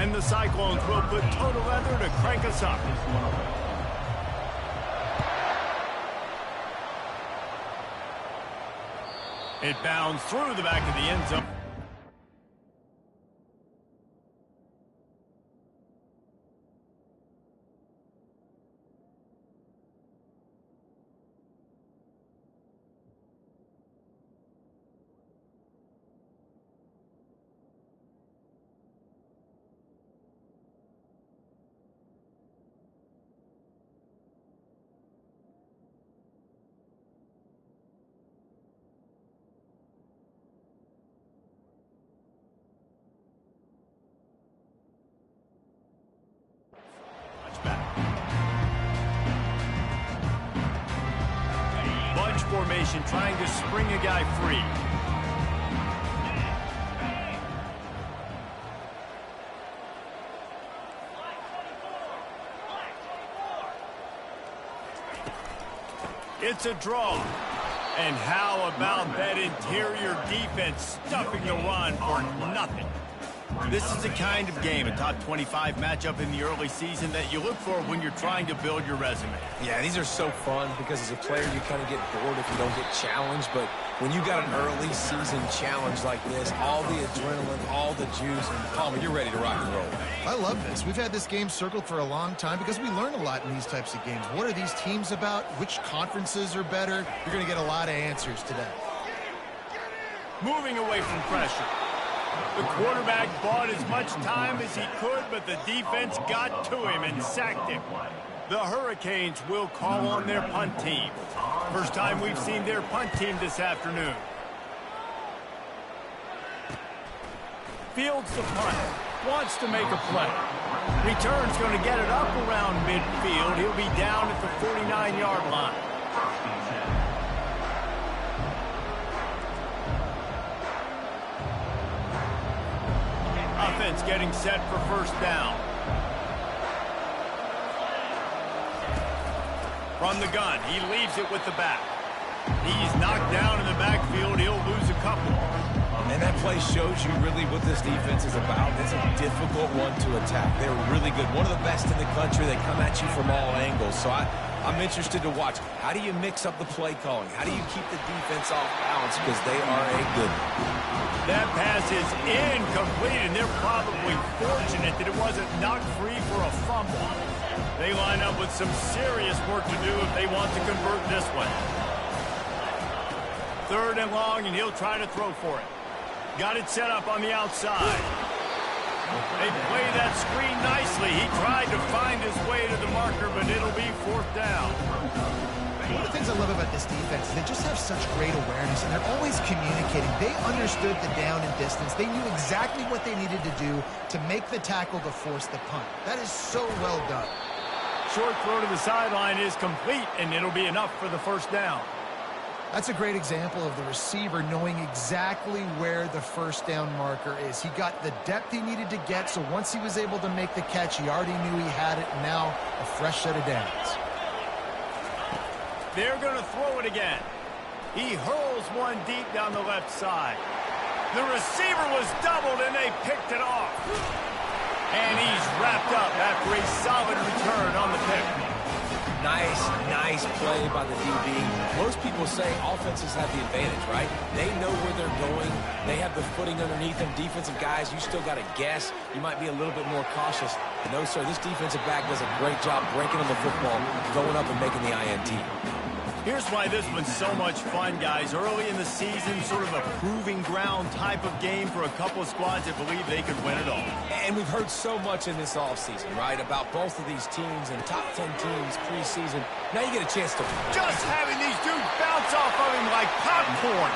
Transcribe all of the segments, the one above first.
And the Cyclones will put total leather to crank us up. It bounds through the back of the end zone. Bunch formation trying to spring a guy free. It's a draw. And how about that interior defense stuffing the run for nothing? This is the kind of game, a top 25 matchup in the early season, that you look for when you're trying to build your resume. Yeah, these are so fun because as a player, you kind of get bored if you don't get challenged. But when you got an early season challenge like this, all the adrenaline, all the juice, and Palmer, you're ready to rock and roll. I love this. We've had this game circled for a long time because we learn a lot in these types of games. What are these teams about? Which conferences are better? You're going to get a lot of answers today. Moving away from pressure. The quarterback bought as much time as he could, but the defense got to him and sacked him. The Hurricanes will call on their punt team. First time we've seen their punt team this afternoon. Fields the punt. Wants to make a play. Return's going to get it up around midfield. He'll be down at the 49-yard line. Offense getting set for first down. From the gun, he leaves it with the back. He's knocked down in the backfield. He'll lose a couple. And that play shows you really what this defense is about. It's a difficult one to attack. They're really good. One of the best in the country. They come at you from all angles. So I'm interested to watch. How do you mix up the play calling? How do you keep the defense off balance? Because they are a good one. That pass is incomplete, and they're probably fortunate that it wasn't knocked free for a fumble. They line up with some serious work to do if they want to convert this one. 3rd and long, and he'll try to throw for it. Got it set up on the outside. They play that screen nicely. He tried to find his way to the marker, but it'll be 4th down. One of the things I love about this defense is they just have such great awareness, and they're always communicating. They understood the down and distance. They knew exactly what they needed to do to make the tackle to force the punt. That is so well done. Short throw to the sideline is complete, and it'll be enough for the first down. That's a great example of the receiver knowing exactly where the first down marker is. He got the depth he needed to get, so once he was able to make the catch, he already knew he had it, and now a fresh set of downs. They're going to throw it again. He hurls one deep down the left side. The receiver was doubled, and they picked it off. And he's wrapped up after a solid return on the pick. Nice play by the DB. Most people say offenses have the advantage, right? They know where they're going. They have the footing underneath them. Defensive guys, you still got to guess. You might be a little bit more cautious. No, sir, this defensive back does a great job breaking on the football, going up and making the INT. Here's why this one's so much fun, guys. Early in the season, sort of a proving ground type of game for a couple of squads that believe they could win it all. And we've heard so much in this offseason, right, about both of these teams and top 10 teams preseason. Now you get a chance to just having these dudes bounce off of him like popcorn.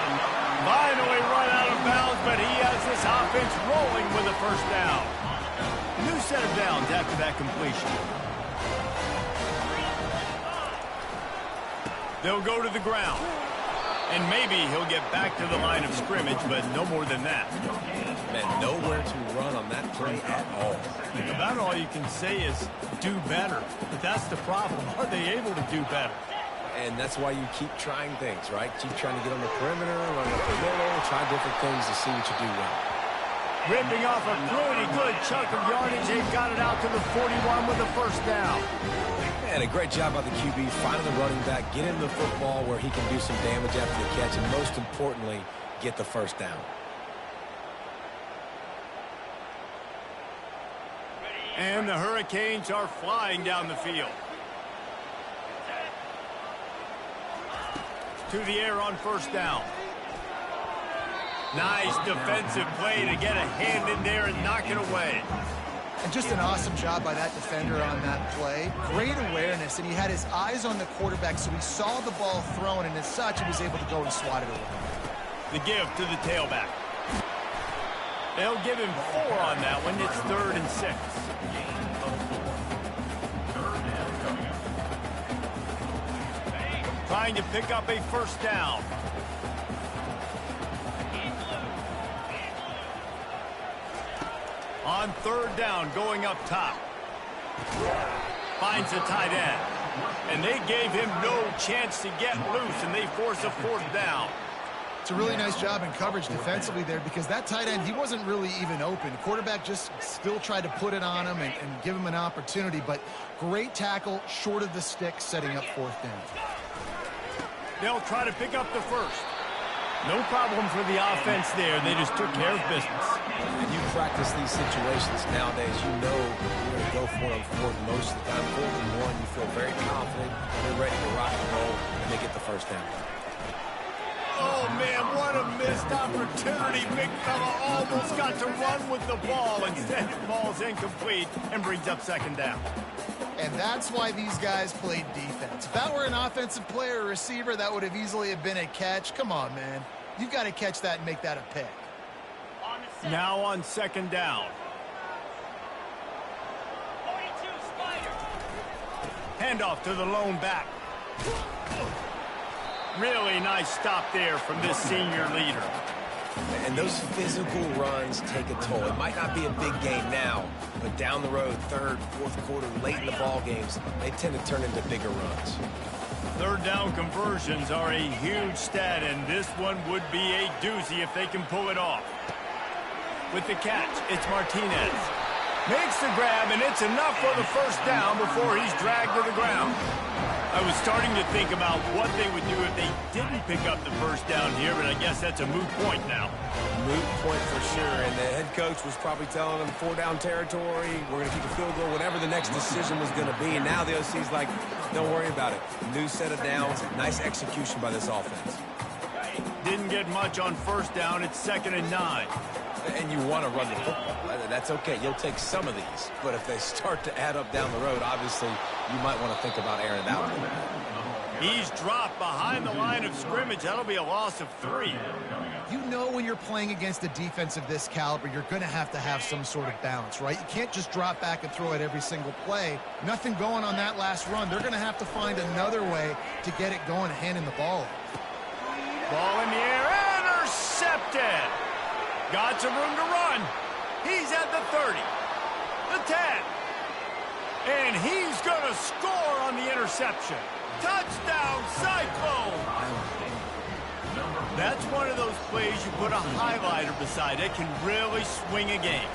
Finally run out of bounds, but he has this offense rolling with a first down. New set of downs after that completion. They'll go to the ground. And maybe he'll get back to the line of scrimmage, but no more than that. Man, nowhere to run on that play at all. About all you can say is do better. But that's the problem. Are they able to do better? And that's why you keep trying things, right? Keep trying to get on the perimeter, run up the middle, try different things to see what you do well. Ripping off a pretty good chunk of yardage. They've got it out to the 41 with a first down. And a great job by the QB finding the running back, get him the football where he can do some damage after the catch, and most importantly, get the first down. And the Hurricanes are flying down the field. To the air on first down. Nice defensive play to get a hand in there and knock it away. And just an awesome job by that defender on that play. Great awareness, and he had his eyes on the quarterback, so he saw the ball thrown, and as such, he was able to go and swat it away. The give to the tailback. They'll give him 4 on that one. It's 3rd and 6. Trying to pick up a first down. On 3rd down, going up top. Finds a tight end. And they gave him no chance to get loose, and they force a 4th down. It's a really nice job in coverage defensively there, because that tight end, he wasn't really even open. The quarterback just still tried to put it on him and give him an opportunity, but great tackle short of the stick, setting up 4th down. They'll try to pick up the first. No problem for the offense there. They just took care of business. And you practice these situations nowadays, you know you're going to go for it on 4th most of the time. 4th and 1, you feel very confident, you're ready to rock and roll, and they get the first down. Oh, man, what a missed opportunity. Big fella almost got to run with the ball. Instead, it falls incomplete and brings up 2nd down. And that's why these guys played defense. If that were an offensive player or receiver, that would have easily have been a catch. Come on, man. You've got to catch that and make that a pick. Now on 2nd down. Handoff to the lone back. Really nice stop there from this senior leader. And those physical runs take a toll. It might not be a big game now, but down the road, 3rd, 4th quarter, late in the ball games, they tend to turn into bigger runs. 3rd down conversions are a huge stat, and this one would be a doozy if they can pull it off. With the catch, it's Martinez. Makes the grab, and it's enough for the first down before he's dragged to the ground. I was starting to think about what they would do if they didn't pick up the first down here, but I guess that's a moot point now. Moot point for sure, and the head coach was probably telling them 4-down territory, we're going to kick a field goal, whatever the next decision was going to be, and now the OC's like, don't worry about it. New set of downs, nice execution by this offense. Didn't get much on first down, it's 2nd and 9. And you want to run the football. That's okay. You'll take some of these. But if they start to add up down the road, obviously, you might want to think about airing it out. He's dropped behind the line of scrimmage. That'll be a loss of 3. You know when you're playing against a defense of this caliber, you're going to have some sort of balance, right? You can't just drop back and throw it every single play. Nothing going on that last run. They're going to have to find another way to get it going, handing the ball. Ball in the air, intercepted. Got some room to run. He's at the 30, the 10, and he's going to score on the interception. Touchdown, Cyclone! That's one of those plays you put a highlighter beside. It can really swing a game.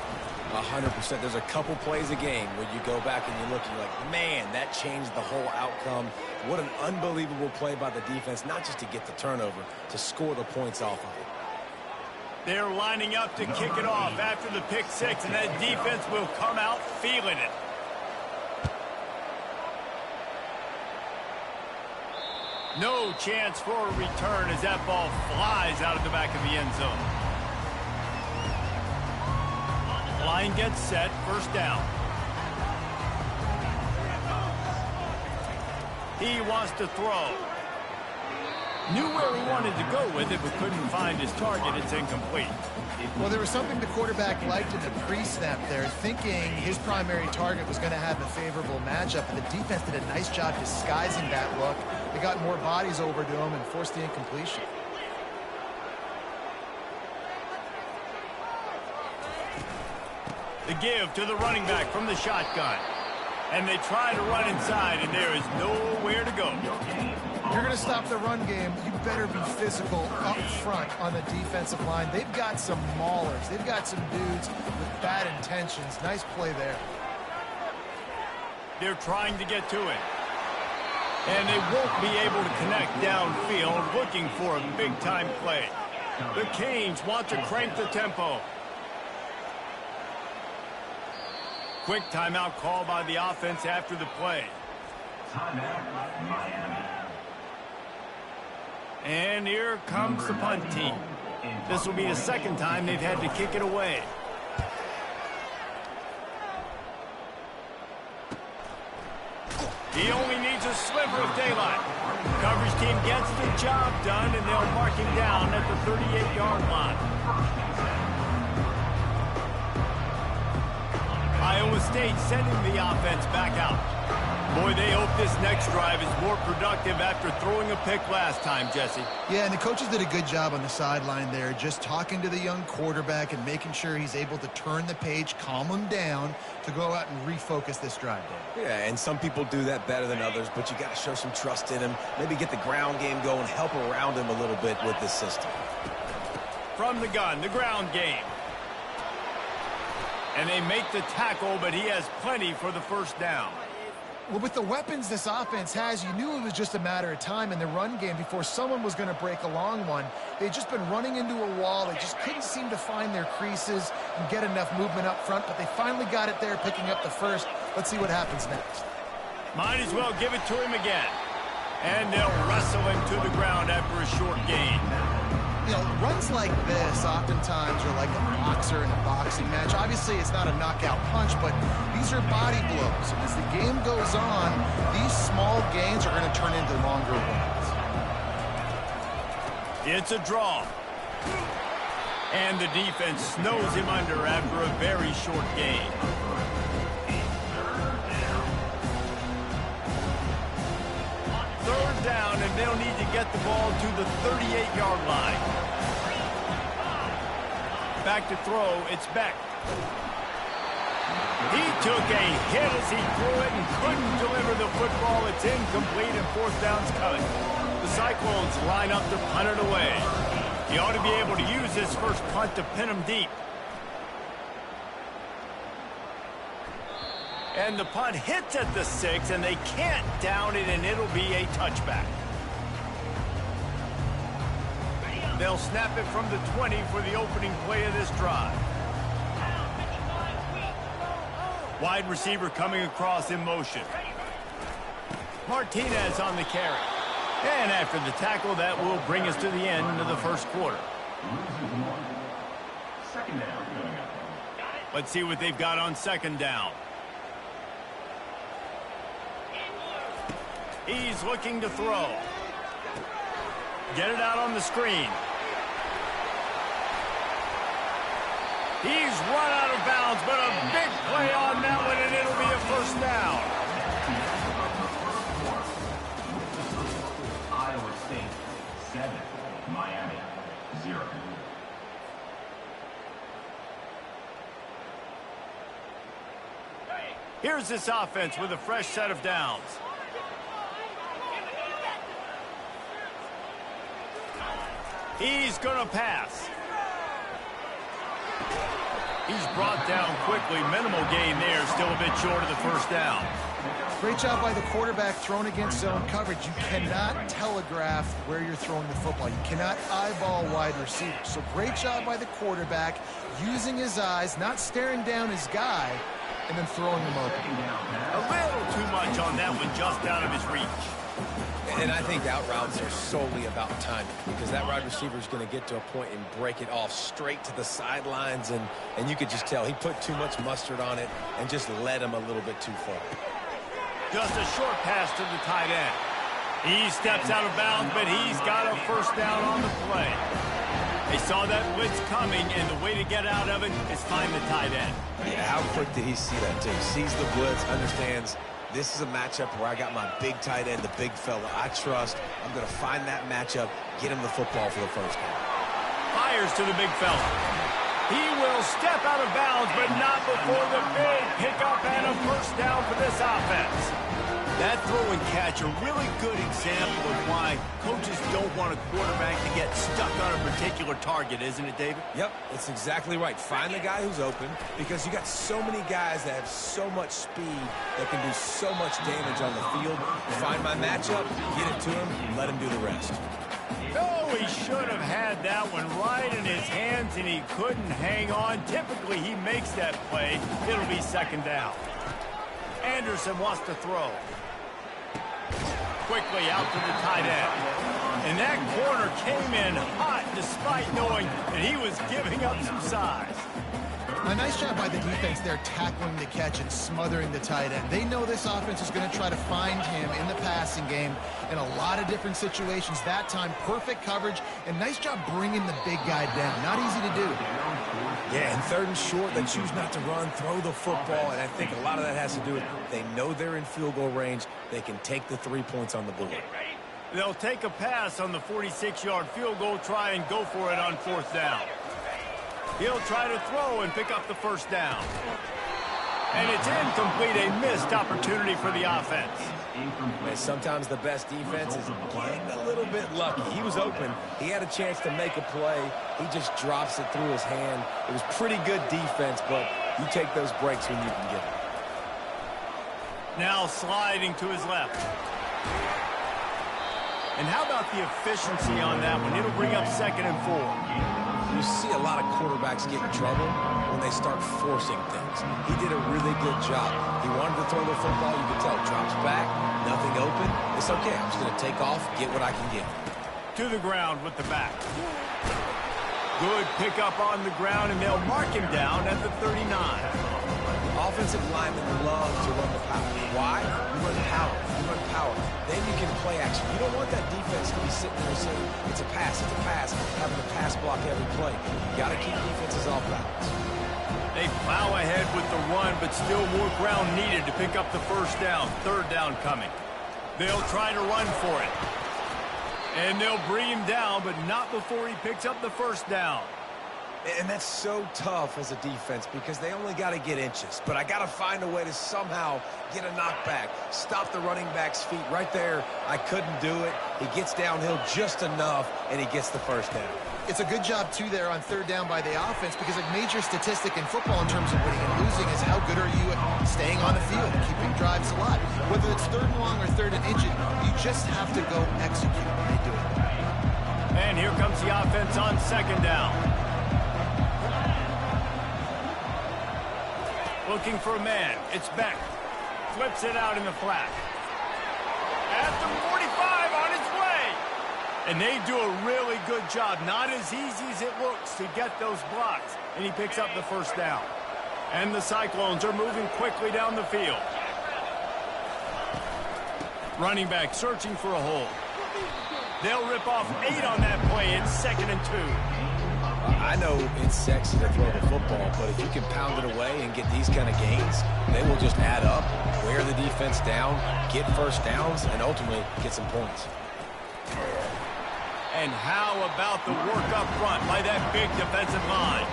100%. There's a couple plays a game where you go back and you look and you're like, man, that changed the whole outcome. What an unbelievable play by the defense, not just to get the turnover, to score the points off of it. They're lining up to kick it off after the pick 6, and that defense will come out feeling it. No chance for a return as that ball flies out of the back of the end zone. Line gets set, first down. He wants to throw. Knew where he wanted to go with it, but couldn't find his target. It's incomplete. Well, there was something the quarterback liked in the pre-snap there, thinking his primary target was going to have a favorable matchup, and the defense did a nice job disguising that look. They got more bodies over to him and forced the incompletion. The give to the running back from the shotgun. And they try to run inside, and there is nowhere to go. If you're going to stop the run game, you better be physical up front on the defensive line. They've got some maulers. They've got some dudes with bad intentions. Nice play there. They're trying to get to it. And they won't be able to connect downfield, looking for a big-time play. The Canes want to crank the tempo. Quick timeout call by the offense after the play. Timeout, Miami. And here comes the punt team. This will be the second time they've had to kick it away. He only needs a sliver of daylight. Coverage team gets the job done, and they'll mark him down at the 38-yard line. Iowa State sending the offense back out. Boy, they hope this next drive is more productive after throwing a pick last time, Jesse. Yeah, and the coaches did a good job on the sideline there, just talking to the young quarterback and making sure he's able to turn the page, calm him down to go out and refocus this drive, Dave. Yeah, and some people do that better than others, but you got to show some trust in him. Maybe get the ground game going, help around him a little bit with this system. From the gun, the ground game. And they make the tackle, but he has plenty for the first down. Well, with the weapons this offense has, you knew it was just a matter of time in the run game before someone was going to break a long one. They'd just been running into a wall. They just couldn't seem to find their creases and get enough movement up front, but they finally got it there, picking up the first. Let's see what happens next. Might as well give it to him again. And they'll wrestle him to the ground after a short gain. You know, runs like this oftentimes are like a boxer in a boxing match. Obviously, it's not a knockout punch, but these are body blows. And as the game goes on, these small gains are going to turn into longer ones. It's a draw. And the defense snows him under after a very short gain. Third down, and they'll need to get the ball to the 38-yard line. Back to throw, it's Beck. He took a hit as he threw it and couldn't deliver the football. It's incomplete and fourth down's coming. The Cyclones line up to punt it away. He ought to be able to use this first punt to pin him deep. And the punt hits at the 6, and they can't down it, and it'll be a touchback. They'll snap it from the 20 for the opening play of this drive. Wide receiver coming across in motion. Martinez on the carry. And after the tackle, that will bring us to the end of the first quarter. Let's see what they've got on second down. He's looking to throw. Get it out on the screen. He's run out of bounds, but a big play on that one, and it'll be a first down. Iowa State 7, Miami 0. Here's this offense with a fresh set of downs. He's going to pass. He's brought down quickly. Minimal gain there. Still a bit short of the first down. Great job by the quarterback thrown against zone coverage. You cannot telegraph where you're throwing the football. You cannot eyeball wide receivers. So great job by the quarterback using his eyes, not staring down his guy, and then throwing him open. A little too much on that one, just out of his reach. And I think out routes are solely about timing, because that wide receiver is going to get to a point and break it off straight to the sidelines, and you could just tell he put too much mustard on it and just led him a little bit too far. Just a short pass to the tight end. He steps out of bounds, but he's got a first down on the play. They saw that blitz coming, and the way to get out of it is find the tight end. Yeah, how quick did he see that, too? Sees the blitz, understands this is a matchup where I got my big tight end, the big fella I trust. I'm going to find that matchup, get him the football for the first down. Fires to the big fella. He will step out of bounds, but not before the big pickup and a first down for this offense. That throw and catch a really good example of why coaches don't want a quarterback to get stuck on a particular target, isn't it, David? Yep, it's exactly right. Find the guy who's open because you got so many guys that have so much speed that can do so much damage on the field. Find my matchup, get it to him, and let him do the rest. Oh, he should have had that one right in his hands, and he couldn't hang on. Typically, he makes that play. It'll be second down. Anderson wants to throw. Quickly out to the tight end. And that corner came in hot despite knowing that he was giving up some size. A nice job by the defense there tackling the catch and smothering the tight end. They know this offense is going to try to find him in the passing game in a lot of different situations. That time, perfect coverage, and nice job bringing the big guy down. Not easy to do. Yeah, and third and short, they choose not to run, throw the football, and I think a lot of that has to do with they know they're in field goal range. They can take the 3 points on the board. They'll take a pass on the 46-yard field goal, try and go for it on fourth down. He'll try to throw and pick up the first down. And it's incomplete, a missed opportunity for the offense. And sometimes the best defense is getting a little bit lucky. He was open. He had a chance to make a play. He just drops it through his hand. It was pretty good defense, but you take those breaks when you can get them. Now sliding to his left. And how about the efficiency on that one? It'll bring up 2nd and 4. You see a lot of quarterbacks get in trouble when they start forcing things. He did a really good job. He wanted to throw the football. You could tell. Drops back, nothing open. It's okay. I'm just going to take off, get what I can get. To the ground with the back. Good pickup on the ground, and they'll mark him down at the 39. Offensive linemen love to run the power. Why? You run power. You run power. Then you can play action. You don't want that defense to be sitting there saying, it's a pass, having to pass block every play. You got to keep defenses off balance. They plow ahead with the run, but still more ground needed to pick up the first down. Third down coming. They'll try to run for it. And they'll bring him down, but not before he picks up the first down. And that's so tough as a defense because they only got to get inches. But I got to find a way to somehow get a knockback, stop the running back's feet right there. I couldn't do it. He gets downhill just enough, and he gets the first down. It's a good job, too, there on third down by the offense because a major statistic in football in terms of winning and losing is how good are you at staying on the field, keeping drives alive. Whether it's third and long or third and inches, you just have to go execute when they do it. And here comes the offense on second down. Looking for a man. It's Beck. Flips it out in the flat. At the 45 on its way. And they do a really good job. Not as easy as it looks to get those blocks. And he picks up the first down. And the Cyclones are moving quickly down the field. Running back searching for a hole. They'll rip off 8 on that play. It's 2nd and 2. I know it's sexy to throw the football, but if you can pound it away and get these kind of gains, they will just add up, wear the defense down, get first downs, and ultimately get some points. And how about the work up front by that big defensive line?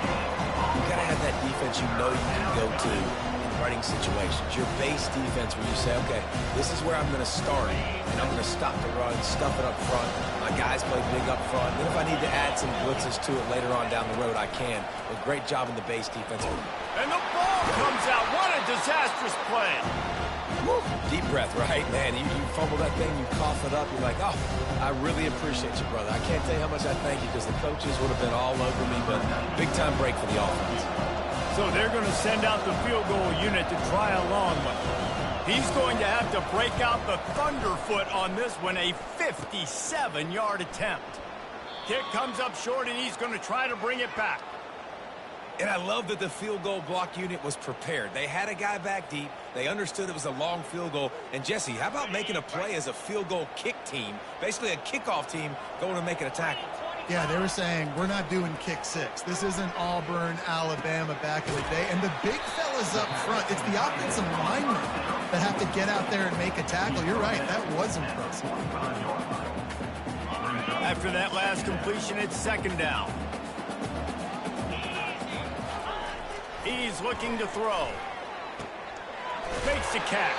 You got to have that defense you know you can go to in running situations. Your base defense where you say, okay, this is where I'm going to start, and I'm going to stop the run, stuff it up front. My guys play big up front. Then if I need to add some blitzes to it later on down the road, I can. A great job in the base defense. And the ball comes out. What a disastrous play. Woo. Deep breath, right? Man, you fumble that thing, you cough it up. You're like, oh, I really appreciate you, brother. I can't tell you how much I thank you because the coaches would have been all over me, but big-time break for the offense. So they're going to send out the field goal unit to try a long one. He's going to have to break out the thunderfoot on this one, a 57-yard attempt. Kick comes up short, and he's going to try to bring it back. And I love that the field goal block unit was prepared. They had a guy back deep. They understood it was a long field goal. And, Jesse, how about making a play as a field goal kick team, basically a kickoff team going and making a tackle? Yeah, they were saying, we're not doing kick six. This isn't Auburn, Alabama back in the day. And the big fellas up front, it's the offensive linemen that have to get out there and make a tackle. You're right, that was impressive. After that last completion, it's 2nd down. He's looking to throw. Makes the catch.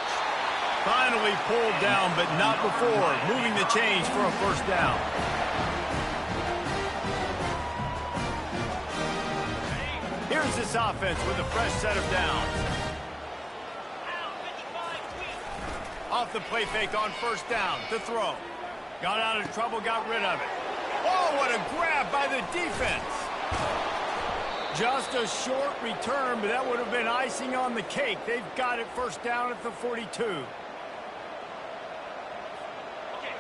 Finally pulled down, but not before. Moving the change for a first down. Here's this offense with a fresh set of downs. Off the play fake on first down. To throw. Got out of trouble, got rid of it. Oh, what a grab by the defense. Just a short return, but that would have been icing on the cake. They've got it first down at the 42.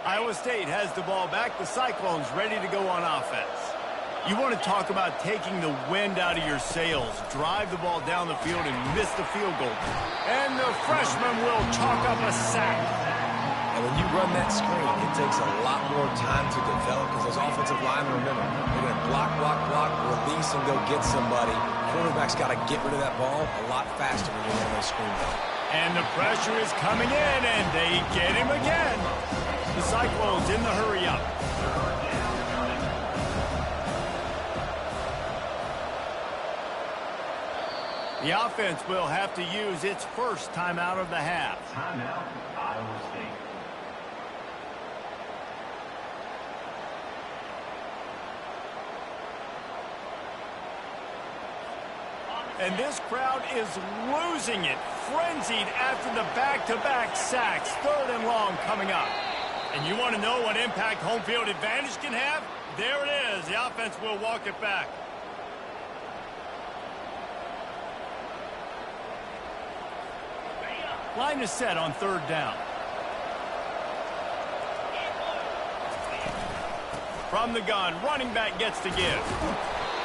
Iowa State has the ball back. The Cyclones ready to go on offense. You want to talk about taking the wind out of your sails. Drive the ball down the field and miss the field goal. And the freshman will chalk up a sack. And when you run that screen, it takes a lot more time to develop because those offensive linemen, remember, they're going to block, release, and go get somebody. Quarterback's got to get rid of that ball a lot faster when you're running those screen plays. And the pressure is coming in, and they get him again. The Cyclones in the hurry up. The offense will have to use its first timeout of the half. Timeout, Iowa State. And this crowd is losing it, frenzied after the back-to-back sacks. Third and long coming up. And you want to know what impact home field advantage can have? There it is. The offense will walk it back. Line is set on third down. From the gun, running back gets to give.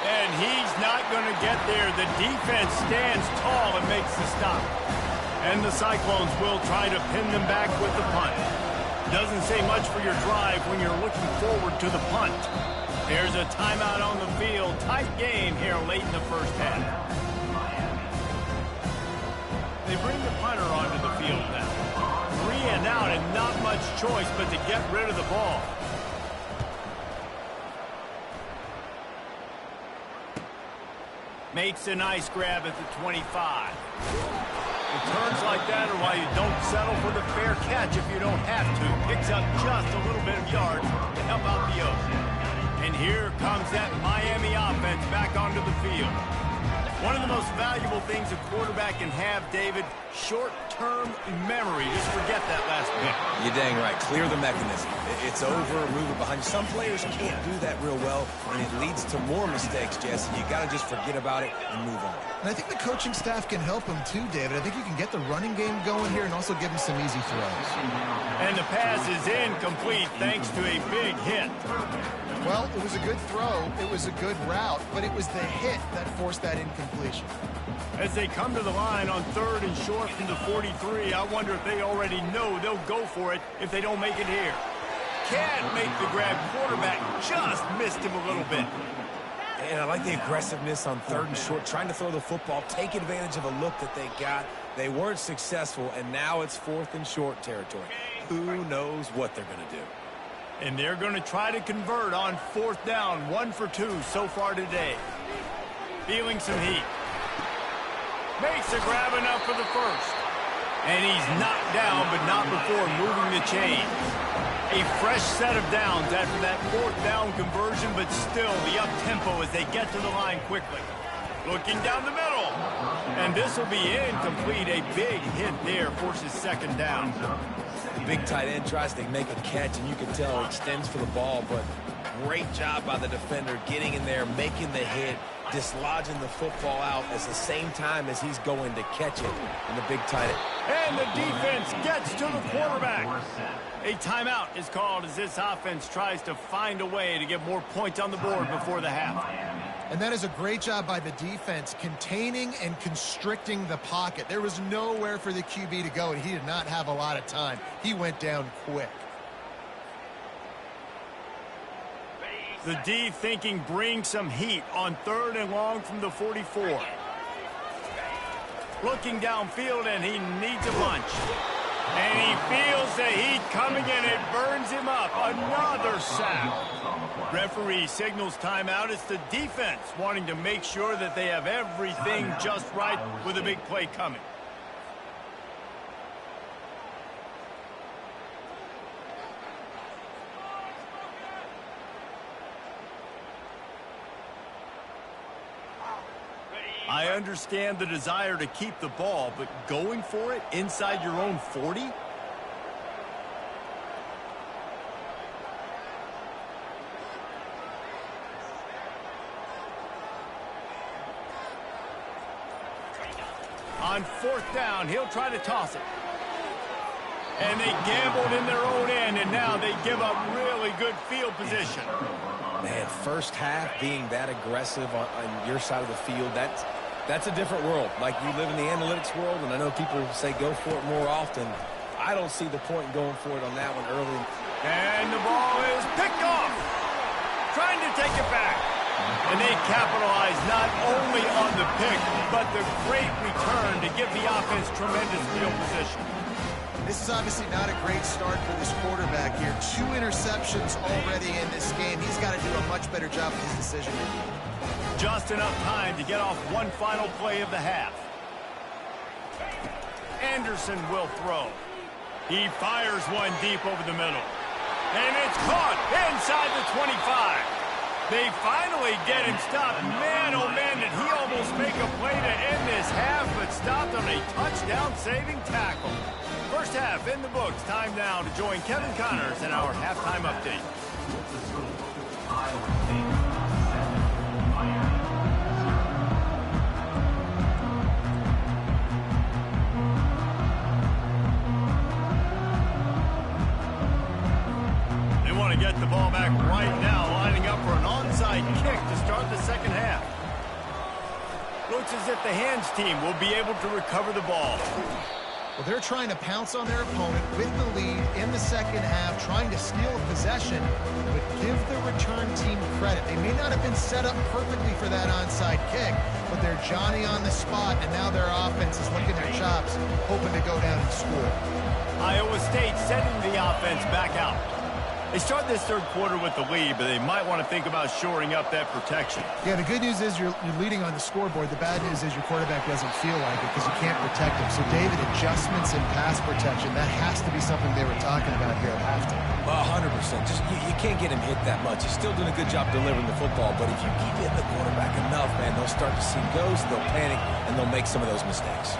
And he's not going to get there. The defense stands tall and makes the stop. And the Cyclones will try to pin them back with the punt. Doesn't say much for your drive when you're looking forward to the punt. There's a timeout on the field. Tight game here late in the first half. They bring the punter onto the field now. 3 and out and not much choice but to get rid of the ball. Makes a nice grab at the 25. Returns like that are why you don't settle for the fair catch if you don't have to. Picks up just a little bit of yards to help out the Oaks. And here comes that Miami offense back onto the field. One of the most valuable things a quarterback can have, David, short-term memory. Just forget that last pick. You're dang right. Clear the mechanism. It's over, move it behind you. Some players can't do that real well, and it leads to more mistakes, Jesse. You got to just forget about it and move on. And I think the coaching staff can help him too, David. I think you can get the running game going here and also give him some easy throws. And the pass is incomplete thanks to a big hit. Well, it was a good throw, it was a good route, but it was the hit that forced that incompletion. As they come to the line on third and short from the 43, I wonder if they already know they'll go for it if they don't make it here. Can't make the grab. Quarterback just missed him a little bit. And I like the aggressiveness on third and short, trying to throw the football, take advantage of a look that they got. They weren't successful, and now it's fourth and short territory. Who knows what they're going to do? And they're going to try to convert on fourth down. 1 for 2 so far today. Feeling some heat. Makes a grab enough for the first. And he's knocked down, but not before moving the chain. A fresh set of downs after that fourth down conversion, but still the up-tempo as they get to the line quickly. Looking down the middle. And this will be incomplete. A big hit there forces second down. The big tight end tries to make a catch, and you can tell he extends for the ball, but great job by the defender getting in there, making the hit, dislodging the football out at the same time as he's going to catch it in the big tight end. And the defense gets to the quarterback. A timeout is called as this offense tries to find a way to get more points on the board before the half. And that is a great job by the defense, containing and constricting the pocket. There was nowhere for the QB to go, and he did not have a lot of time. He went down quick. The D thinking bring some heat on third and long from the 44. Looking downfield, and he needs a bunch. And he feels the heat coming, and it burns him up. Another sack. Referee signals timeout. It's the defense wanting to make sure that they have everything just right with a big play coming. I understand the desire to keep the ball, but going for it inside your own 40? On 4th down, he'll try to toss it. And they gambled in their own end, and now they give up really good field position. Man, first half being that aggressive on your side of the field, that's a different world. Like, you live in the analytics world, and I know people say go for it more often. I don't see the point in going for it on that one early. And the ball is picked off. Trying to take it back. And they capitalize not only on the pick, but the great return to give the offense tremendous field position. This is obviously not a great start for this quarterback here. 2 interceptions already in this game. He's got to do a much better job with his decision making. Just enough time to get off one final play of the half. Anderson will throw. He fires one deep over the middle. And it's caught inside the 25. They finally get him stopped. Man, oh man, did he almost make a play to end this half, but stopped on a touchdown-saving tackle. First half in the books. Time now to join Kevin Connors in our halftime update. Iowa State 7, Miami. They want to get the ball back right now, lining up for an onside kick to start the second half. Looks as if the hands team will be able to recover the ball. Well, they're trying to pounce on their opponent with the lead in the second half, trying to steal a possession, but give the return team credit. They may not have been set up perfectly for that onside kick, but they're Johnny on the spot, and now their offense is licking their chops, hoping to go down and score. Iowa State sending the offense back out. They start this third quarter with the lead, but they might want to think about shoring up that protection. Yeah, the good news is you're leading on the scoreboard. The bad news is your quarterback doesn't feel like it because you can't protect him. So, David, adjustments in pass protection, that has to be something they were talking about here at halftime. 100%. Just you can't get him hit that much. He's still doing a good job delivering the football, but if you keep hitting the quarterback enough, man, they'll start to see ghosts, they'll panic, and they'll make some of those mistakes.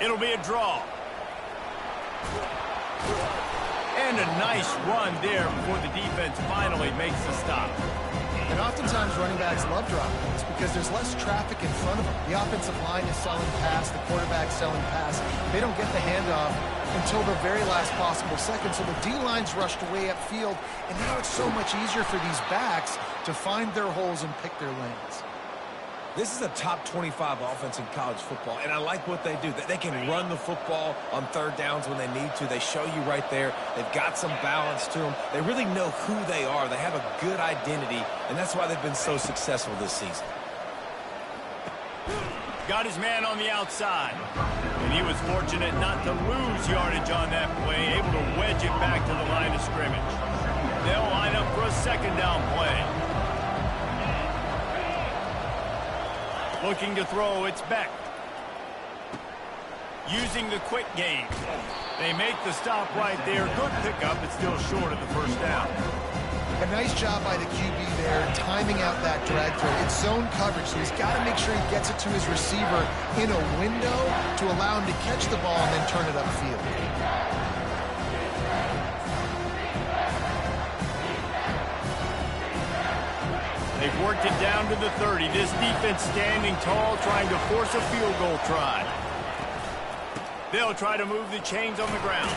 It'll be a draw. And a nice run there before the defense finally makes the stop. And oftentimes running backs love drop plays because there's less traffic in front of them. The offensive line is selling pass, the quarterback's selling pass. They don't get the handoff until the very last possible second. So the D-line's rushed way upfield, and now it's so much easier for these backs to find their holes and pick their lanes. This is a top 25 offense in college football, and I like what they do. They can run the football on third downs when they need to. They show you right there. They've got some balance to them. They really know who they are. They have a good identity, and that's why they've been so successful this season. Got his man on the outside, and he was fortunate not to lose yardage on that play, able to wedge it back to the line of scrimmage. They'll line up for a second down play. Looking to throw, it's Beck. Using the quick game. They make the stop right there. Good pickup, but still short of the first down. A nice job by the QB there, timing out that drag throw. It's zone coverage, so he's got to make sure he gets it to his receiver in a window to allow him to catch the ball and then turn it upfield. They've worked it down to the 30. This defense standing tall, trying to force a field goal try. They'll try to move the chains on the ground.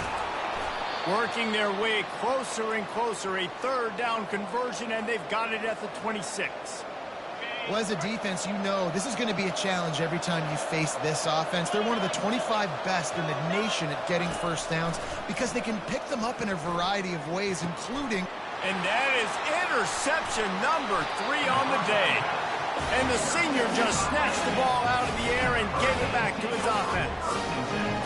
Working their way closer and closer. A third down conversion, and they've got it at the 26. Well, as a defense, you know this is going to be a challenge every time you face this offense. They're one of the 25 best in the nation at getting first downs because they can pick them up in a variety of ways, including... And that is interception number 3 on the day. And the senior just snatched the ball out of the air and gave it back to his offense.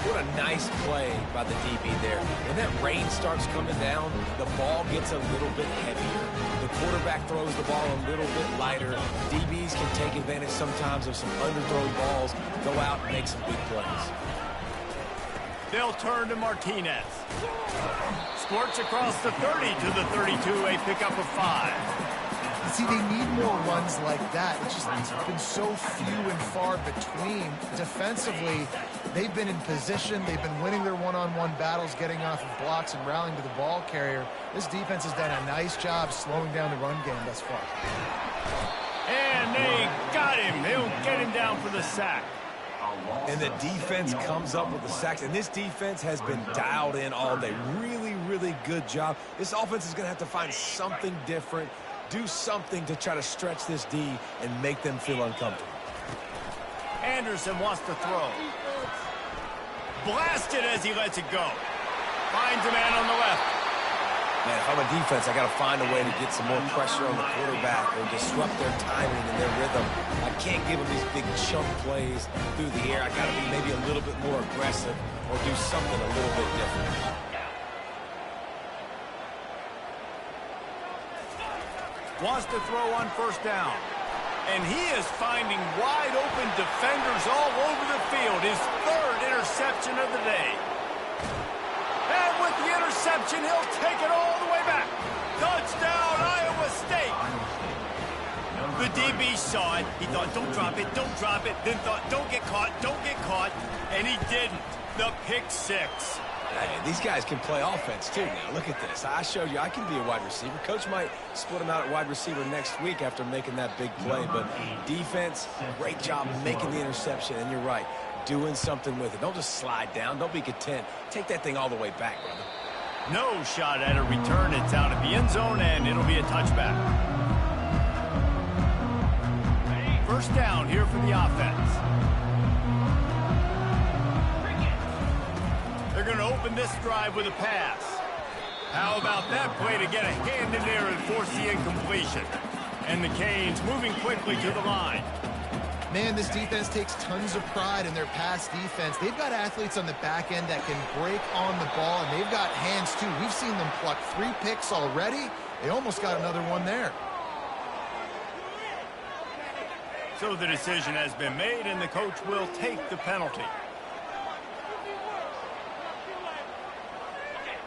What a nice play by the DB there. When that rain starts coming down, the ball gets a little bit heavier. The quarterback throws the ball a little bit lighter. DBs can take advantage sometimes of some underthrown balls, go out and make some big plays. They'll turn to Martinez. Squirts across the 30 to the 32, a pickup of 5. See, they need more runs like that. It's been so few and far between. Defensively, they've been in position. They've been winning their one-on-one battles, getting off of blocks and rallying to the ball carrier. This defense has done a nice job slowing down the run game thus far. And they got him. They'll get him down for the sack. And the defense comes up with the sacks. And this defense has been dialed in all day. Really, really good job. This offense is going to have to find something different, do something to try to stretch this D and make them feel uncomfortable. Anderson wants to throw. Blasted as he lets it go. Finds a man on the left. Man, if I'm a defense, I got to find a way to get some more pressure on the quarterback or disrupt their timing and their rhythm. I can't give them these big chunk plays through the air. I got to be maybe a little bit more aggressive or do something a little bit different. Wants to throw on first down. And he is finding wide open defenders all over the field. His third interception of the day. And with the interception, he'll take it all the way back. Touchdown, Iowa State. The DB saw it. He thought, don't drop it, don't drop it. Then thought, don't get caught, don't get caught. And he didn't. The pick six. Hey, these guys can play offense, too, now. Look at this. I showed you I can be a wide receiver. Coach might split him out at wide receiver next week after making that big play. But defense, great job making the interception. And you're right, doing something with it. Don't just slide down. Don't be content. Take that thing all the way back, brother. No shot at a return. It's out of the end zone, and it'll be a touchback. First down here for the offense. They're going to open this drive with a pass. How about that play to get a hand in there and force the incompletion? And the Canes moving quickly to the line. Man, this defense takes tons of pride in their pass defense. They've got athletes on the back end that can break on the ball, and they've got hands, too. We've seen them pluck 3 picks already. They almost got another one there. So the decision has been made, and the coach will take the penalty.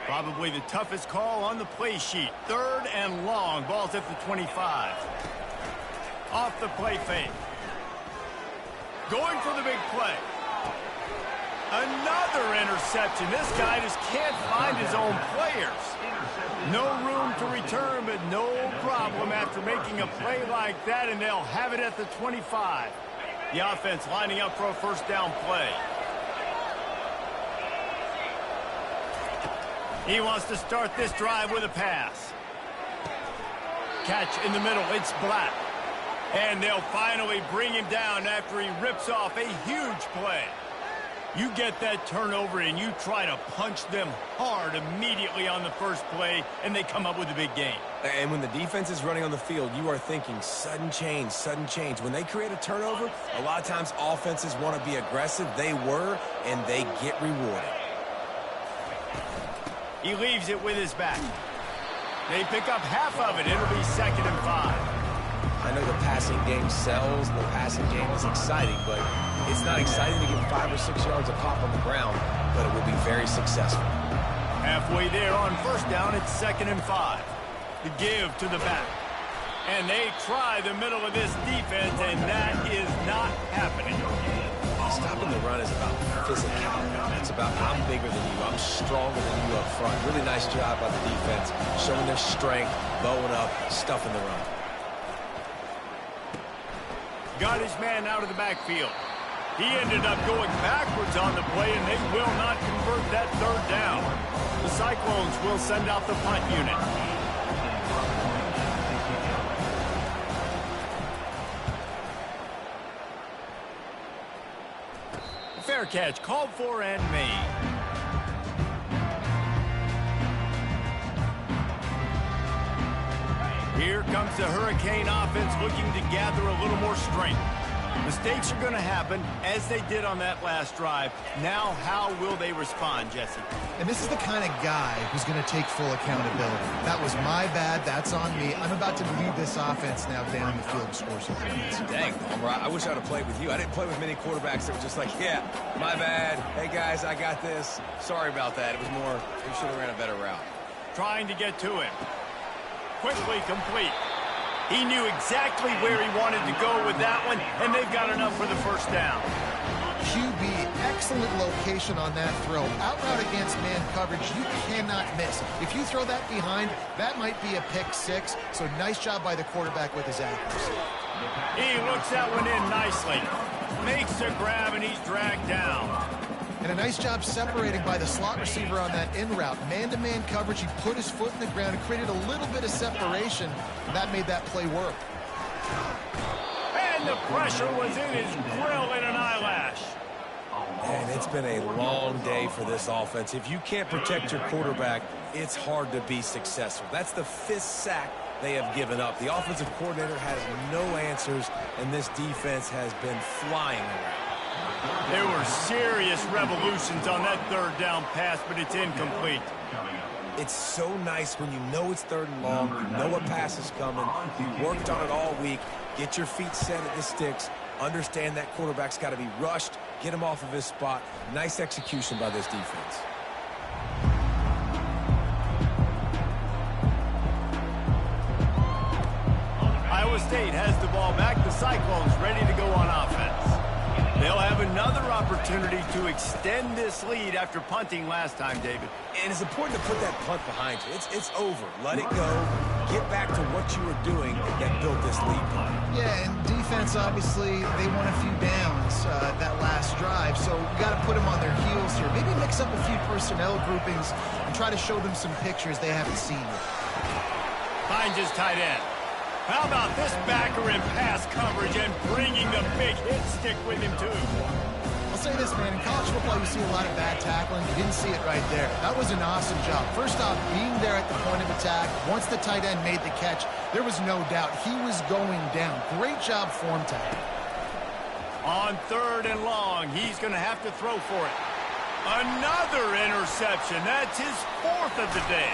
Probably the toughest call on the play sheet. 3rd and long. Ball's at the 25. Off the play fake. Going for the big play. Another interception. This guy just can't find his own players. No room to return, but no problem after making a play like that, and they'll have it at the 25. The offense lining up for a first down play. He wants to start this drive with a pass. Catch in the middle. It's Black. And they'll finally bring him down after he rips off a huge play. You get that turnover and you try to punch them hard immediately on the first play, and they come up with a big gain. And when the defense is running on the field, you are thinking sudden change, sudden change. When they create a turnover, a lot of times offenses want to be aggressive. They were, and they get rewarded. He leaves it with his back. They pick up half of it. It'll be 2nd and 5. I know the passing game sells, the passing game is exciting, but it's not exciting to get 5 or 6 yards of pop on the ground, but it will be very successful. Halfway there on first down, it's 2nd and 5. The give to the back. And they try the middle of this defense, and that is not happening. Stopping the run is about physicality. It's about I'm bigger than you, I'm stronger than you up front. Really nice job by the defense, showing their strength, bowing up, stuffing the run. Got his man out of the backfield. He ended up going backwards on the play, and they will not convert that 3rd down. The Cyclones will send out the punt unit. Fair catch, called for and made. Here comes the Hurricane offense looking to gather a little more strength. Mistakes are going to happen, as they did on that last drive. Now, how will they respond, Jesse? And this is the kind of guy who's going to take full accountability. That was my bad. That's on me. I'm about to lead this offense now down the field and score some points. Dang, I wish I'd have played with you. I didn't play with many quarterbacks that were just like, yeah, my bad. Hey, guys, I got this. Sorry about that. It was more, we should have ran a better route. Trying to get to him. Quickly complete. He knew exactly where he wanted to go with that one, and they've got enough for the first down. QB, excellent location on that throw. Out route against man coverage, you cannot miss. If you throw that behind, that might be a pick six. So nice job by the quarterback with his accuracy. He looks that one in nicely. Makes a grab, and he's dragged down. And a nice job separating by the slot receiver on that in route. Man-to-man coverage, he put his foot in the ground and created a little bit of separation. And that made that play work. And the pressure was in his grill in an eyelash. And it's been a long day for this offense. If you can't protect your quarterback, it's hard to be successful. That's the 5th sack they have given up. The offensive coordinator has no answers, and this defense has been flying around. There were serious revolutions on that third down pass, but it's incomplete. It's so nice when you know it's 3rd and long, you know a pass is coming, you worked on it all week, get your feet set at the sticks, understand that quarterback's got to be rushed, get him off of his spot. Nice execution by this defense. Iowa State has the ball back. The Cyclones ready to go on offense. They'll have another opportunity to extend this lead after punting last time, David. And it's important to put that punt behind you. It's over. Let it go. Get back to what you were doing that built this lead. Yeah, and defense, obviously, they won a few downs that last drive, so you got to put them on their heels here. Maybe mix up a few personnel groupings and try to show them some pictures they haven't seen yet. Finds his tight end. How about this backer in pass coverage and bringing the big hit stick with him, too? I'll say this, man. In college football, you see a lot of bad tackling. You didn't see it right there. That was an awesome job. First off, being there at the point of attack. Once the tight end made the catch, there was no doubt he was going down. Great job form tackling. On 3rd and long, he's going to have to throw for it. Another interception. That's his 4th of the day.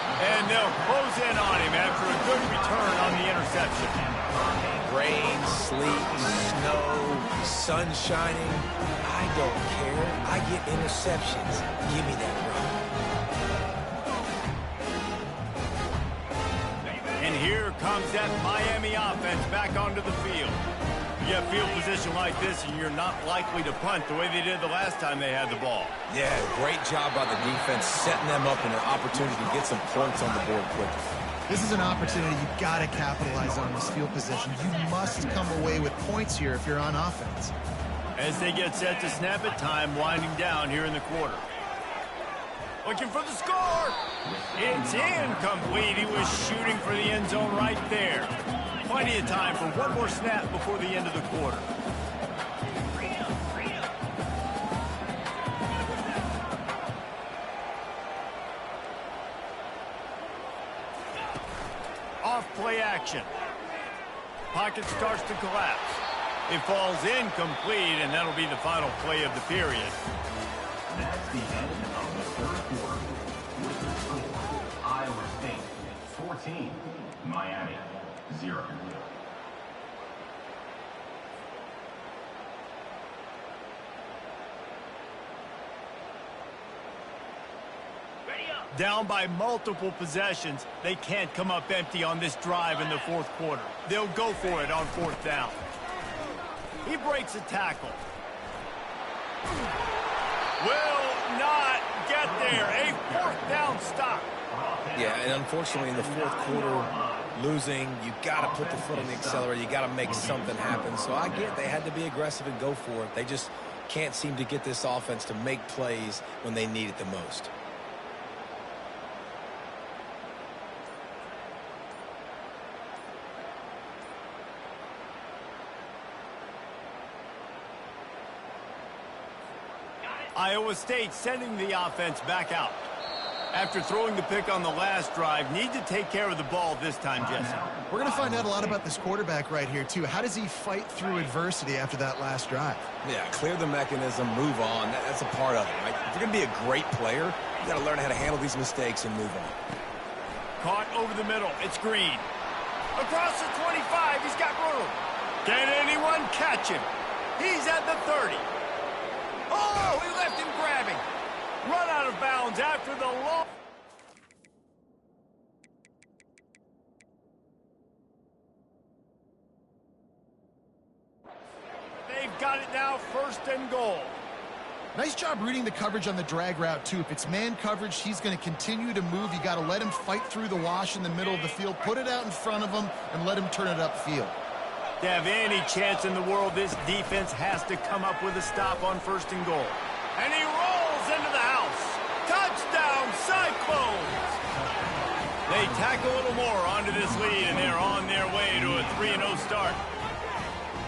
And they'll close in on him after a good return on the interception. Rain, sleet, snow, sun shining. I don't care. I get interceptions. Give me that rock. And here comes that Miami offense back onto the field. You have field position like this, and you're not likely to punt the way they did the last time they had the ball. Yeah, great job by the defense, setting them up in an opportunity to get some points on the board quickly. This is an opportunity you've got to capitalize on this field position. You must come away with points here if you're on offense. As they get set to snap it, time winding down here in the quarter. Looking for the score. It's incomplete. He was shooting for the end zone right there. Plenty of time for one more snap before the end of the quarter. Off play action. Pocket starts to collapse. It falls incomplete, and that'll be the final play of the period. That's the end of the 3rd quarter. With the score, Iowa State 14, Miami 0. Down by multiple possessions, they can't come up empty on this drive in the 4th quarter. They'll go for it on 4th down. He breaks a tackle. Will not get there. A 4th down stop. Yeah, and unfortunately in the 4th quarter, losing, you got to put the foot on the accelerator. You got to make something happen. So I get they had to be aggressive and go for it. They just can't seem to get this offense to make plays when they need it the most. Iowa State sending the offense back out. After throwing the pick on the last drive, need to take care of the ball this time, Jesse. We're going to find out a lot about this quarterback right here, too. How does he fight through adversity after that last drive? Yeah, clear the mechanism, move on. That's a part of it, right? If you're going to be a great player, you got to learn how to handle these mistakes and move on. Caught over the middle. It's Green. Across the 25. He's got room. Can anyone catch him? He's at the 30. Oh, he left him grabbing. Run out of bounds after the long... now first and goal. Nice job reading the coverage on the drag route, too. If it's man coverage, he's going to continue to move. You got to let him fight through the wash in the middle of the field, put it out in front of him, and let him turn it upfield. To have any chance in the world, this defense has to come up with a stop on first and goal. And he rolls into the house. Touchdown, Cyclones! They tack a little more onto this lead, and they're on their way to a 3-0 start.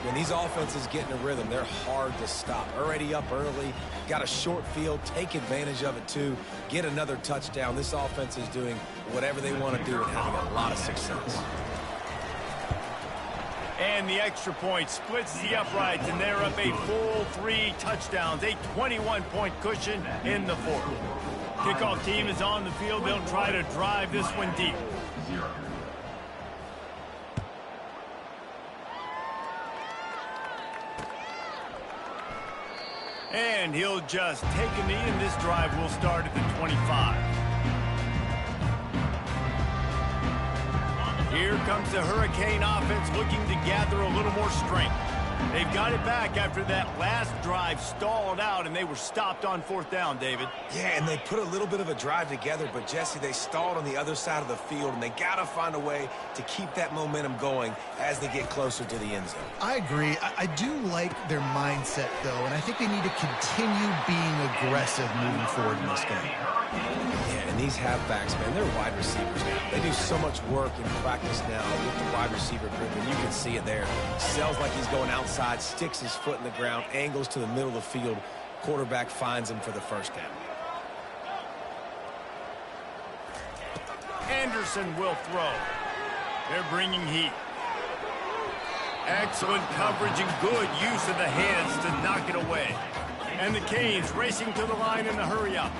When these offenses get in a rhythm, they're hard to stop. Already up early, got a short field, take advantage of it too, get another touchdown. This offense is doing whatever they want to do and having a lot of success. And the extra point splits the uprights, and they're up a full 3 touchdowns, a 21-point cushion in the fourth. Kickoff team is on the field. They'll try to drive this one deep. And he'll just take a knee, and this drive will start at the 25. Here comes the Hurricane offense looking to gather a little more strength. They've got it back after that last drive stalled out, and they were stopped on fourth down, David. Yeah, and they put a little bit of a drive together, but, Jesse, they stalled on the other side of the field, and they got to find a way to keep that momentum going as they get closer to the end zone. I agree. I do like their mindset, though, and I think they need to continue being aggressive moving forward in this game. Yeah, and these halfbacks, man, they're wide receivers now. They do so much work in practice now with the wide receiver group, and you can see it there. Sells like he's going outside, sticks his foot in the ground, angles to the middle of the field. Quarterback finds him for the first down. Anderson will throw. They're bringing heat. Excellent coverage and good use of the hands to knock it away. And the Canes racing to the line in the hurry-up.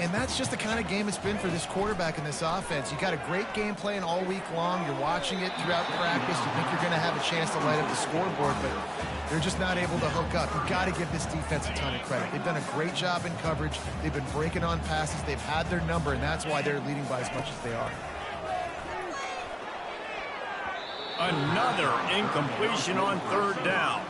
And that's just the kind of game it's been for this quarterback in this offense. You got a great game plan all week long. You're watching it throughout practice. You think you're going to have a chance to light up the scoreboard, but they're just not able to hook up. You've got to give this defense a ton of credit. They've done a great job in coverage. They've been breaking on passes. They've had their number, and that's why they're leading by as much as they are. Another incompletion on third down.